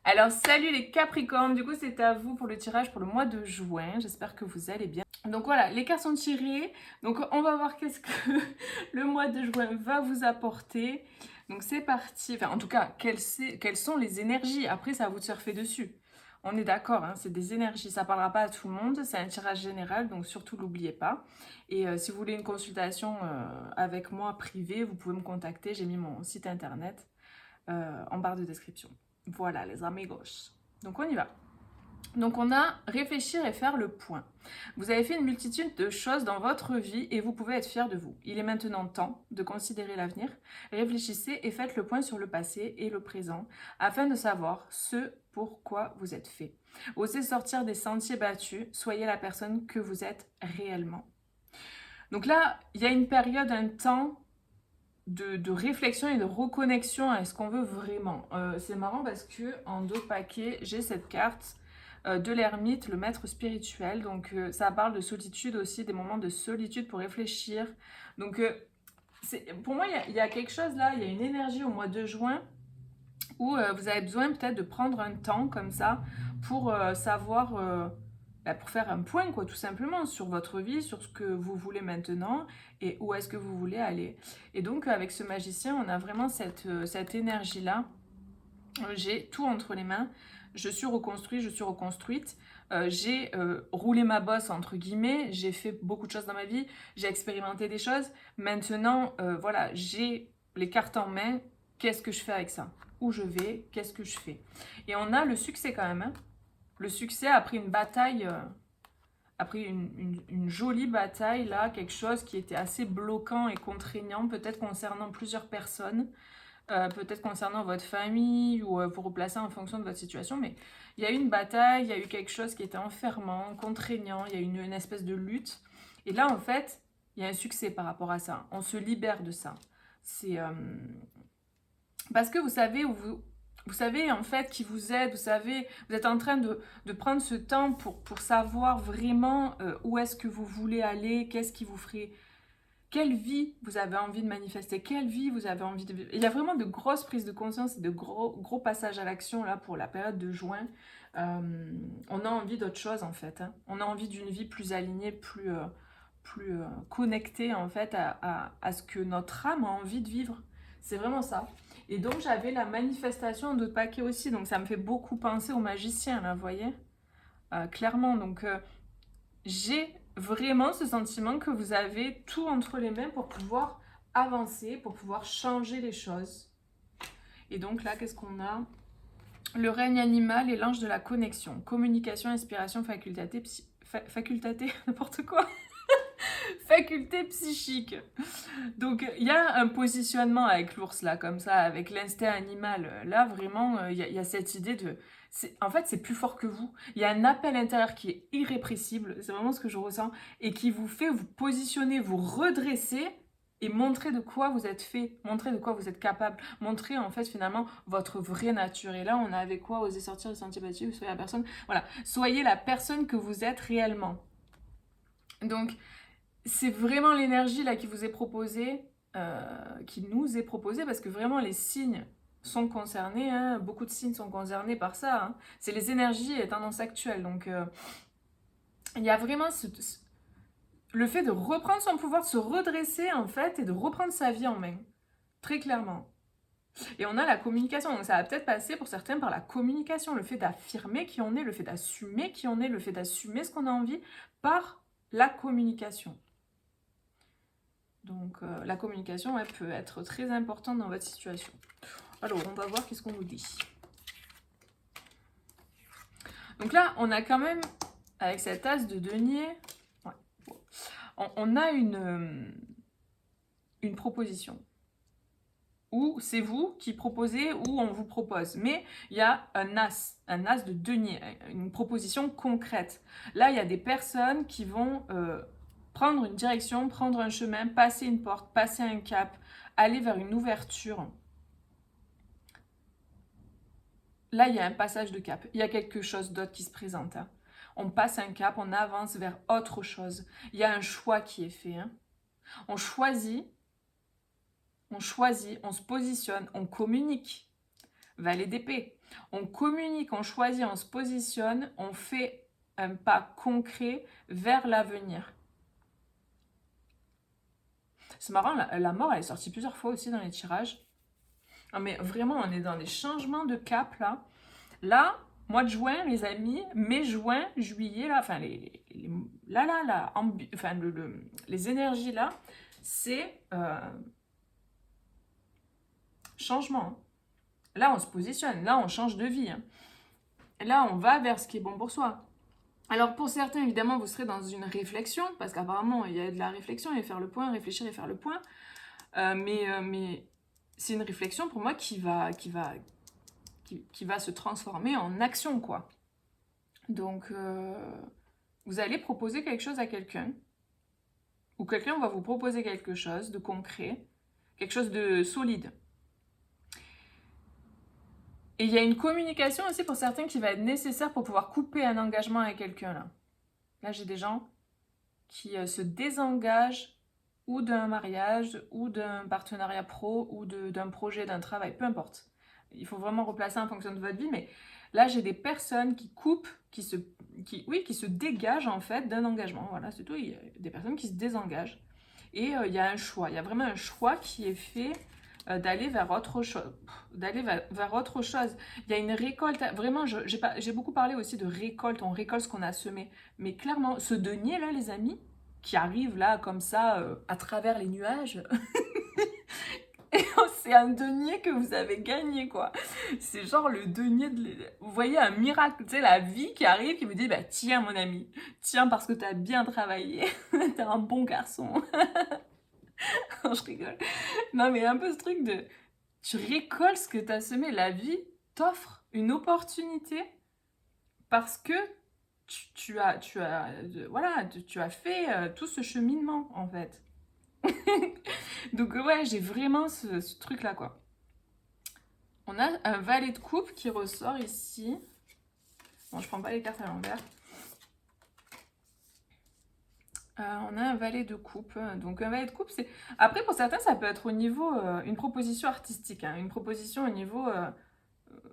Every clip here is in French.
Alors salut les Capricornes, du coup c'est à vous pour le tirage pour le mois de juin, j'espère que vous allez bien. Donc voilà, les cartes sont tirées, donc on va voir qu'est-ce que le mois de juin va vous apporter. Donc c'est parti, enfin en tout cas, quelles sont les énergies, après c'est à vous de surfer dessus. On est d'accord, hein, c'est des énergies, ça parlera pas à tout le monde, c'est un tirage général, donc surtout n'oubliez pas. Et si vous voulez une consultation avec moi privée, vous pouvez me contacter, j'ai mis mon site internet en barre de description. Voilà les amigos. Donc on y va. Donc on a réfléchir et faire le point. Vous avez fait une multitude de choses dans votre vie et vous pouvez être fier de vous. Il est maintenant temps de considérer l'avenir. Réfléchissez et faites le point sur le passé et le présent afin de savoir ce pourquoi vous êtes fait. Osez sortir des sentiers battus, soyez la personne que vous êtes réellement. Donc là, il y a une période, un temps de réflexion et de reconnexion à ce qu'on veut vraiment. C'est marrant parce que en dos paquet, j'ai cette carte de l'ermite, le maître spirituel. Donc ça parle de solitude aussi, des moments de solitude pour réfléchir. Donc pour moi, il y a quelque chose là, il y a une énergie au mois de juin où vous avez besoin peut-être de prendre un temps comme ça pour savoir, pour faire un point, quoi, tout simplement, sur votre vie, sur ce que vous voulez maintenant et où est-ce que vous voulez aller. Et donc, avec ce magicien, on a vraiment cette énergie-là. J'ai tout entre les mains. Je suis reconstruite, je suis reconstruite. J'ai roulé ma bosse, entre guillemets. J'ai fait beaucoup de choses dans ma vie. J'ai expérimenté des choses. Maintenant, voilà, j'ai les cartes en main. Qu'est-ce que je fais avec ça? Où je vais? Qu'est-ce que je fais? Et on a le succès quand même, hein. Le succès après une bataille, après une jolie bataille, là, quelque chose qui était assez bloquant et contraignant, peut-être concernant plusieurs personnes, peut-être concernant votre famille ou vous replacer en fonction de votre situation, mais il y a eu une bataille, il y a eu quelque chose qui était enfermant, contraignant, il y a eu une espèce de lutte. Et là, en fait, il y a un succès par rapport à ça. On se libère de ça. C'est parce que vous savez où vous savez en fait qui vous êtes, vous savez, vous êtes en train de prendre ce temps pour savoir vraiment où est-ce que vous voulez aller, qu'est-ce qui vous ferait, quelle vie vous avez envie de manifester, quelle vie vous avez envie de vivre. Il y a vraiment de grosses prises de conscience et de gros passages à l'action là pour la période de juin. On a envie d'autre chose en fait, hein. On a envie d'une vie plus alignée, plus connectée en fait à ce que notre âme a envie de vivre. C'est vraiment ça. Et donc j'avais la manifestation d'autres paquets aussi, donc ça me fait beaucoup penser au magicien là, vous voyez. Clairement, donc j'ai vraiment ce sentiment que vous avez tout entre les mains pour pouvoir avancer, pour pouvoir changer les choses. Et donc là, qu'est-ce qu'on a? Le règne animal et l'ange de la connexion. Communication, inspiration, faculté, n'importe quoi. Faculté psychique. Donc il y a un positionnement avec l'ours là, comme ça, avec l'instinct animal. Là, vraiment, il y a cette idée de... En fait, c'est plus fort que vous. Il y a un appel intérieur qui est irrépressible, c'est vraiment ce que je ressens, et qui vous fait vous positionner, vous redresser et montrer de quoi vous êtes fait, montrer de quoi vous êtes capable, montrer en fait finalement votre vraie nature. Et là, on a avec quoi? Oser sortir des sentiers battus, soyez la personne, voilà, soyez la personne que vous êtes réellement. Donc, c'est vraiment l'énergie là qui vous est proposée, qui nous est proposée, parce que vraiment les signes sont concernés, hein, beaucoup de signes sont concernés par ça, hein. C'est les énergies et les tendances actuelles. Donc il y a vraiment le fait de reprendre son pouvoir, de se redresser en fait et de reprendre sa vie en main, très clairement. Et on a la communication, donc ça va peut-être passer pour certains par la communication, le fait d'affirmer qui on est, le fait d'assumer qui on est, le fait d'assumer ce qu'on a envie par la communication. Donc la communication, elle peut être très importante dans votre situation. Alors, on va voir qu'est-ce qu'on nous dit. Donc là, on a quand même, avec cet as de denier, ouais, on a une proposition. Ou c'est vous qui proposez ou on vous propose. Mais il y a un as de denier, une proposition concrète. Là, il y a des personnes qui vont prendre une direction, prendre un chemin, passer une porte, passer un cap, aller vers une ouverture. Là, il y a un passage de cap. Il y a quelque chose d'autre qui se présente, hein. On passe un cap, on avance vers autre chose. Il y a un choix qui est fait, hein. On choisit, on se positionne, on communique. Valet d'épée. On communique, on choisit, on se positionne, on fait un pas concret vers l'avenir. C'est marrant, la mort, elle est sortie plusieurs fois aussi dans les tirages. Ah, mais vraiment, on est dans des changements de cap, là. Là, mois de juin, les amis, mai, juin, juillet, là, enfin, les énergies, là, c'est changement. Hein. Là, on se positionne, là, on change de vie. Hein. Là, on va vers ce qui est bon pour soi. Alors, pour certains, évidemment, vous serez dans une réflexion, parce qu'apparemment, il y a de la réflexion et faire le point, réfléchir et faire le point. Mais c'est une réflexion, pour moi, qui va se transformer en action, quoi. Donc, vous allez proposer quelque chose à quelqu'un, ou quelqu'un va vous proposer quelque chose de concret, quelque chose de solide. Et il y a une communication aussi pour certains qui va être nécessaire pour pouvoir couper un engagement avec quelqu'un, là. Là, j'ai des gens qui se désengagent ou d'un mariage, ou d'un partenariat pro, ou d'un projet, d'un travail, peu importe. Il faut vraiment replacer en fonction de votre vie, mais là, j'ai des personnes qui coupent, qui se dégagent en fait d'un engagement. Voilà, c'est tout. Il y a des personnes qui se désengagent. Et il y a un choix. Il y a vraiment un choix qui est fait d'aller vers autre chose. Vers autre chose. Il y a une récolte. Vraiment, j'ai beaucoup parlé aussi de récolte. On récolte ce qu'on a semé. Mais clairement, ce denier-là, les amis, qui arrive là, comme ça, à travers les nuages... C'est un denier que vous avez gagné, quoi. C'est genre le denier de... Vous voyez un miracle, tu sais, la vie qui arrive, qui vous dit, bah tiens mon ami, tiens parce que t'as bien travaillé, t'es un bon garçon. Non, je rigole. Non, mais un peu ce truc de... Tu récoltes ce que t'as semé, la vie t'offre une opportunité parce que tu as fait tout ce cheminement, en fait. Donc ouais, j'ai vraiment ce truc-là, quoi. On a un valet de coupe qui ressort ici. Bon, je prends pas les cartes à l'envers. On a un valet de coupe. Donc un valet de coupe, c'est... Après, pour certains, ça peut être au niveau... une proposition artistique. Hein, une proposition au niveau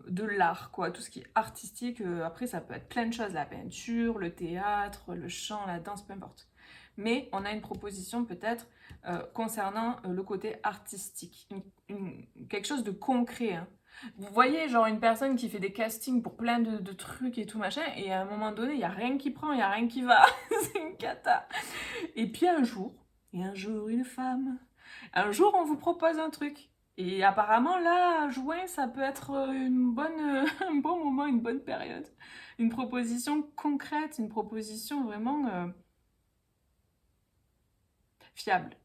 de l'art, quoi. Tout ce qui est artistique. Après, ça peut être plein de choses. La peinture, le théâtre, le chant, la danse, peu importe. Mais on a une proposition peut-être concernant le côté artistique. Quelque chose de concret. Hein. Vous voyez, genre une personne qui fait des castings pour plein de trucs et tout machin, et à un moment donné, il n'y a rien qui prend, il n'y a rien qui va. C'est une cata. Et puis un jour, une femme, un jour on vous propose un truc. Et apparemment là, juin, ça peut être un bon moment, une bonne période. Une proposition concrète, une proposition vraiment fiable.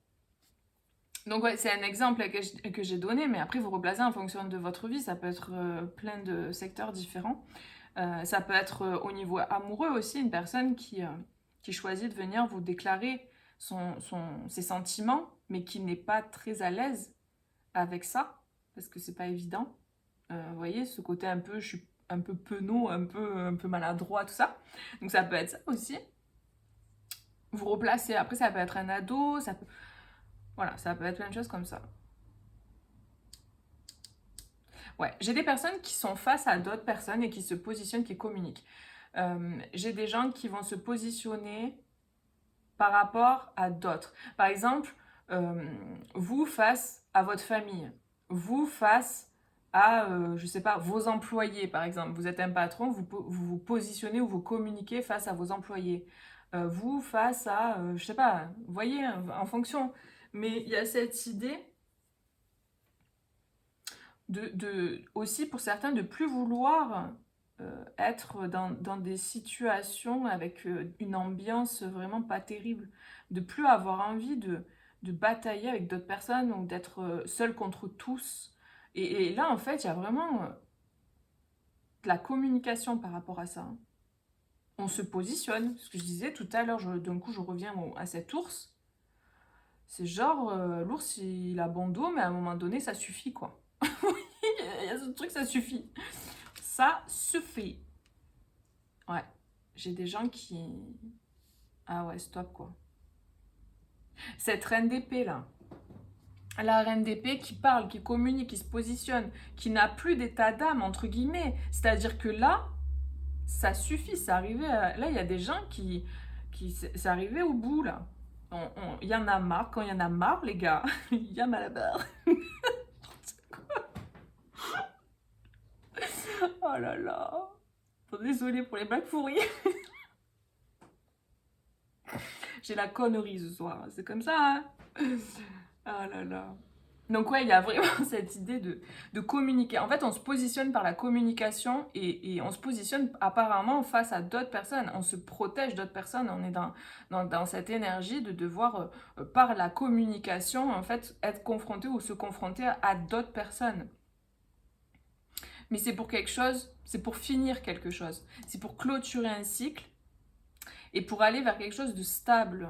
Donc ouais, c'est un exemple que j'ai donné, mais après vous replacez en fonction de votre vie, ça peut être plein de secteurs différents. Ça peut être au niveau amoureux aussi, une personne qui choisit de venir vous déclarer ses sentiments, mais qui n'est pas très à l'aise avec ça, parce que c'est pas évident. Vous voyez, ce côté un peu, je suis un peu penaud, un peu maladroit, tout ça. Donc ça peut être ça aussi. Vous replacez, après ça peut être un ado, voilà, ça peut être plein de choses comme ça. Ouais, j'ai des personnes qui sont face à d'autres personnes et qui se positionnent, qui communiquent. J'ai des gens qui vont se positionner par rapport à d'autres. Par exemple, vous face à votre famille, vous face à, je sais pas, vos employés, par exemple. Vous êtes un patron, vous vous positionnez ou vous communiquez face à vos employés. Vous face à, je sais pas, vous voyez, en fonction. Mais il y a cette idée aussi pour certains de plus vouloir être dans des situations avec une ambiance vraiment pas terrible, de plus avoir envie de batailler avec d'autres personnes ou d'être seul contre tous. Et là, en fait, il y a vraiment de la communication par rapport à ça. Hein. On se positionne, ce que je disais tout à l'heure, d'un coup je reviens à cet ours. C'est genre, l'ours il a bon dos, mais à un moment donné ça suffit quoi. Il y a ce truc, ça suffit. Ça suffit. Ouais. J'ai des gens qui... Ah ouais, stop quoi. Cette reine d'épée là. la reine d'épée qui parle, qui communique, qui se positionne, qui n'a plus d'état d'âme, entre guillemets. C'est-à-dire que là, ça suffit, c'est arrivé là, il y a des gens c'est arrivé au bout, là. Il y en a marre, quand il y en a marre, les gars, il y en a la barre. Oh là là. Bon, désolée pour les blagues pourries. J'ai la connerie ce soir, c'est comme ça, hein. Oh là là. Donc ouais, il y a vraiment cette idée de communiquer. En fait, on se positionne par la communication et on se positionne apparemment face à d'autres personnes. On se protège d'autres personnes. On est dans cette énergie de devoir, par la communication, en fait, être confronté ou se confronter à d'autres personnes. Mais c'est pour quelque chose, c'est pour finir quelque chose. C'est pour clôturer un cycle et pour aller vers quelque chose de stable,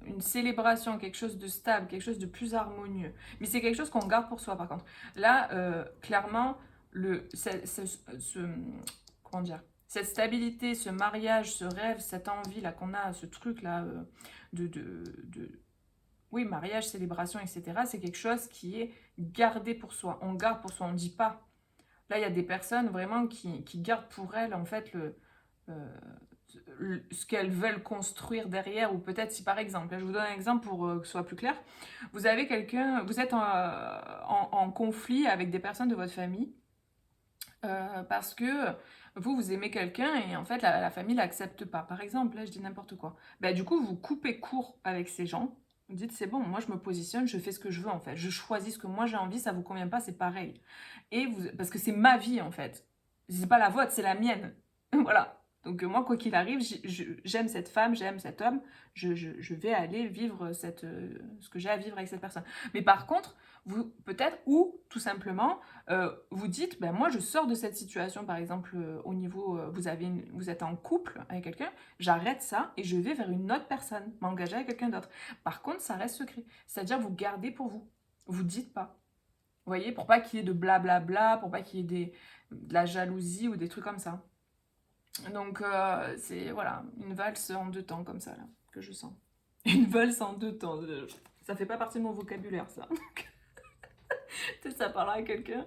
une célébration, quelque chose de stable, quelque chose de plus harmonieux. Mais c'est quelque chose qu'on garde pour soi par contre. Là, clairement, comment dire, cette stabilité, ce mariage, ce rêve, cette envie là qu'on a, ce truc là oui, mariage, célébration, etc. C'est quelque chose qui est gardé pour soi. On garde pour soi, on ne dit pas. Là, il y a des personnes vraiment qui gardent pour elles en fait euh, ce qu'elles veulent construire derrière, ou peut-être si par exemple, je vous donne un exemple pour que ce soit plus clair, vous avez quelqu'un, vous êtes en conflit avec des personnes de votre famille, parce que vous aimez quelqu'un et en fait la famille l'accepte pas. Par exemple, là je dis n'importe quoi. Bah, du coup, vous coupez court avec ces gens, vous dites c'est bon, moi je me positionne, je fais ce que je veux en fait, je choisis ce que moi j'ai envie, ça vous convient pas, c'est pareil. Parce que c'est ma vie en fait, c'est pas la vôtre, c'est la mienne. Voilà. Donc moi, quoi qu'il arrive, j'aime cette femme, j'aime cet homme, je vais aller vivre ce que j'ai à vivre avec cette personne. Mais par contre, vous peut-être, ou tout simplement, vous dites, ben moi je sors de cette situation, par exemple, au niveau, vous êtes en couple avec quelqu'un, j'arrête ça et je vais vers une autre personne, m'engager avec quelqu'un d'autre. Par contre, ça reste secret, c'est-à-dire vous gardez pour vous, vous dites pas. Vous voyez, pour pas qu'il y ait de blablabla, pour pas qu'il y ait de la jalousie ou des trucs comme ça. Donc, c'est voilà, une valse en deux temps comme ça, là, que je sens. Une valse en deux temps. Ça fait pas partie de mon vocabulaire, ça. Peut-être ça parlera à quelqu'un.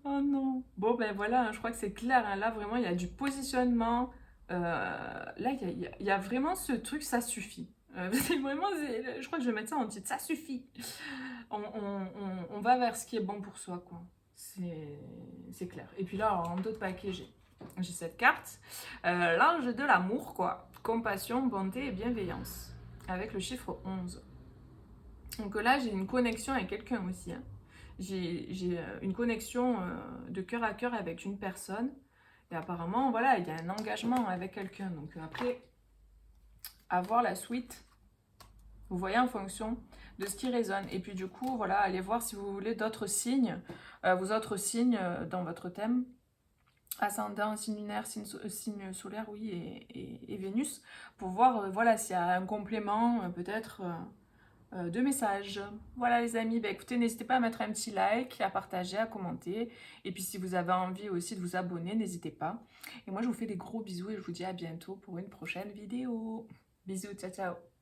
Oh non. Bon, ben voilà, je crois que c'est clair, hein. Là, vraiment, il y a du positionnement. Là, il y a vraiment ce truc, ça suffit. C'est vraiment, je crois que je vais mettre ça en titre, ça suffit. On va vers ce qui est bon pour soi, quoi. C'est clair. Et puis là, en d'autres paquets, j'ai cette carte. L'ange de l'amour, quoi. Compassion, bonté et bienveillance. Avec le chiffre 11. Donc là, j'ai une connexion avec quelqu'un aussi, hein. J'ai une connexion de cœur à cœur avec une personne. Et apparemment, voilà, il y a un engagement avec quelqu'un. Donc après, avoir la suite, vous voyez, en fonction de ce qui résonne. Et puis du coup, voilà, allez voir si vous voulez d'autres signes, vos autres signes dans votre thème. Ascendant, signe lunaire, signe solaire, oui, et Vénus, pour voir voilà, s'il y a un complément, peut-être de messages. Voilà les amis, bah, écoutez, n'hésitez pas à mettre un petit like, à partager, à commenter, et puis si vous avez envie aussi de vous abonner, n'hésitez pas. Et moi je vous fais des gros bisous et je vous dis à bientôt pour une prochaine vidéo. Bisous, ciao ciao.